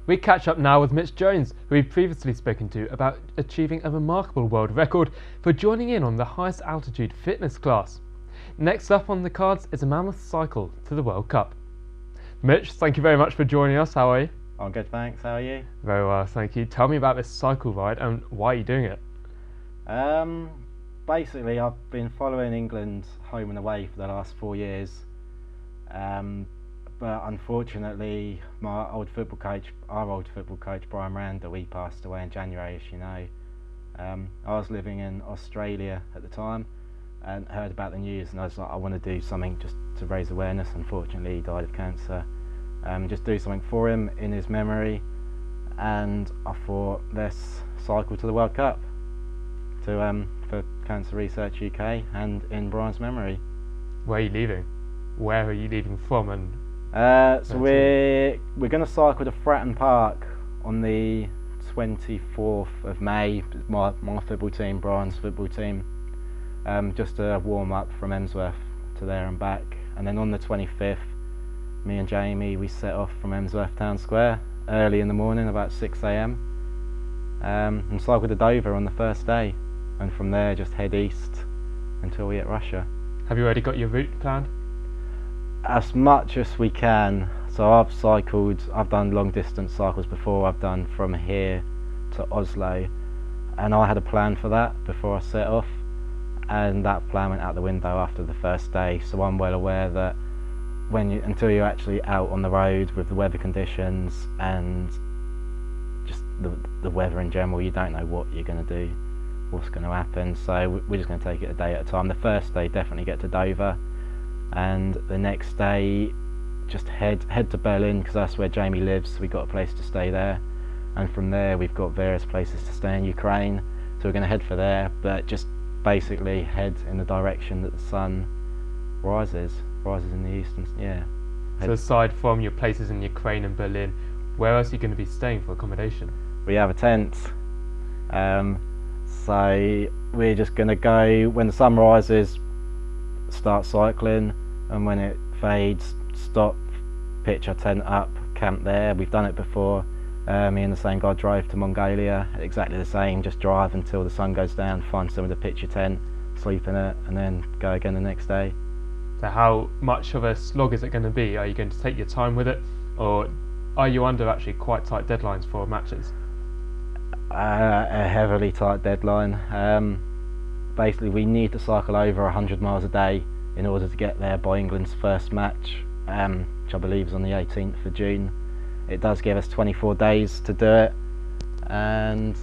We catch up now with Mitch Jones, who we've previously spoken to about achieving a remarkable world record for joining in on the highest altitude fitness class. Next up on the cards is a mammoth cycle to the World Cup. Mitch, thank you very much for joining us. How are you? I'm good, thanks. How are you? Very well, thank you. Tell me about this cycle ride and why are you doing it? Basically, I've been following England home and away for the last 4 years. But unfortunately, our old football coach, Brian Randall, he passed away in January, as you know. I was living in Australia at the time and heard about the news, and I was like, I want to do something just to raise awareness. Unfortunately, he died of cancer. Just do something for him in his memory, and I thought, let's cycle to the World Cup for Cancer Research UK and in Brian's memory. Where are you leaving? Where are you leaving from? And so we're going to cycle to Fratton Park on the 24th of May. My football team, Brian's football team, just a warm up from Emsworth to there and back. And then on the 25th, me and Jamie, we set off from Emsworth Town Square early in the morning, about 6 a.m, and cycle to Dover on the first day, and from there just head east until we hit Russia. Have you already got your route planned? As much as we can. So I've done long distance cycles before. I've done from here to Oslo, and I had a plan for that before I set off, and that plan went out the window after the first day. So I'm well aware that until you're actually out on the road with the weather conditions and just the weather in general, you don't know what you're going to do, what's going to happen. So we're just going to take it a day at a time. The first day, definitely get to Dover, and the next day just head to Berlin, because that's where Jamie lives, so we've got a place to stay there, and from there we've got various places to stay in Ukraine, so we're going to head for there, but just basically head in the direction that the sun rises in the east. And So aside from your places in Ukraine and Berlin, where else are you going to be staying for accommodation? We have a tent, so we're just going to go when the sun rises, start cycling, and when it fades, stop, pitch our tent up, camp there. We've done it before. Me and the same guy drove to Mongolia, exactly the same, just drive until the sun goes down, find somewhere to pitch your tent, sleep in it, and then go again the next day. So how much of a slog is it going to be? Are you going to take your time with it, or are you under actually quite tight deadlines for matches? A heavily tight deadline. Basically, we need to cycle over 100 miles a day in order to get there by England's first match, which I believe is on the 18th of June. It does give us 24 days to do it, and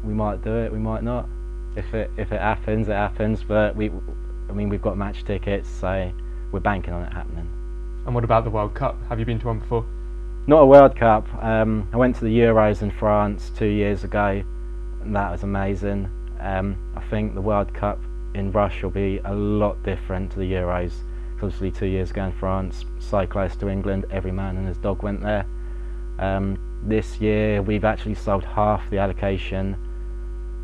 we might do it, we might not. If it happens, it happens. But we've got match tickets, so we're banking on it happening. And what about the World Cup? Have you been to one before? Not a World Cup. I went to the Euros in France 2 years ago, and that was amazing. I think the World Cup in Russia will be a lot different to the Euros. Obviously 2 years ago in France, so close to England, every man and his dog went there. This year we've actually sold half the allocation,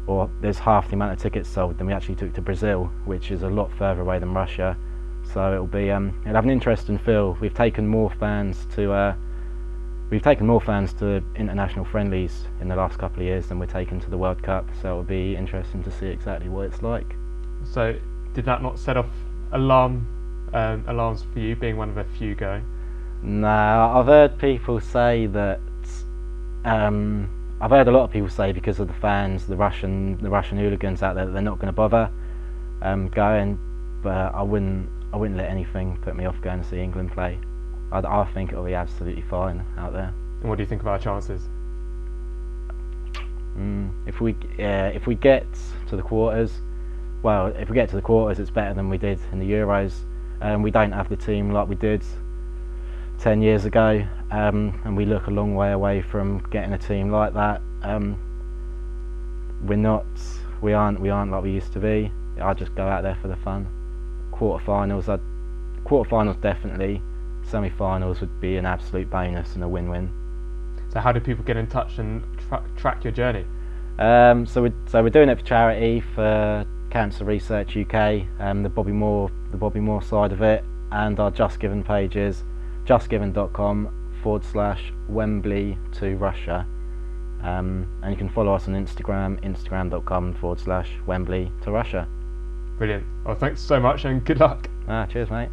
or there's half the amount of tickets sold than we actually took to Brazil, which is a lot further away than Russia. So it'll have an interesting feel. We've taken more fans to international friendlies in the last couple of years than we're taking to the World Cup. So it'll be interesting to see exactly what it's like. So did that not set off alarms for you, being one of a few going? No, I've heard people say that. I've heard a lot of people say because of the fans, the Russian hooligans out there, that they're not going to bother going. But I wouldn't let anything put me off going to see England play. I think it'll be absolutely fine out there. And what do you think of our chances? If we get to the quarters, it's better than we did in the Euros. We don't have the team like we did 10 years ago, and we look a long way away from getting a team like that. We aren't like we used to be. I just go out there for the fun. Quarterfinals definitely. Semi-finals would be an absolute bonus and a win-win. So how do people get in touch and track your journey? So we're doing it for charity, for Cancer Research UK, the Bobby Moore side of it, and our Just Given pages, justgiven.com Wembley to Russia. And you can follow us on Instagram, instagram.com/Wembley to Russia. Brilliant. Well, thanks so much and good luck. Cheers, mate.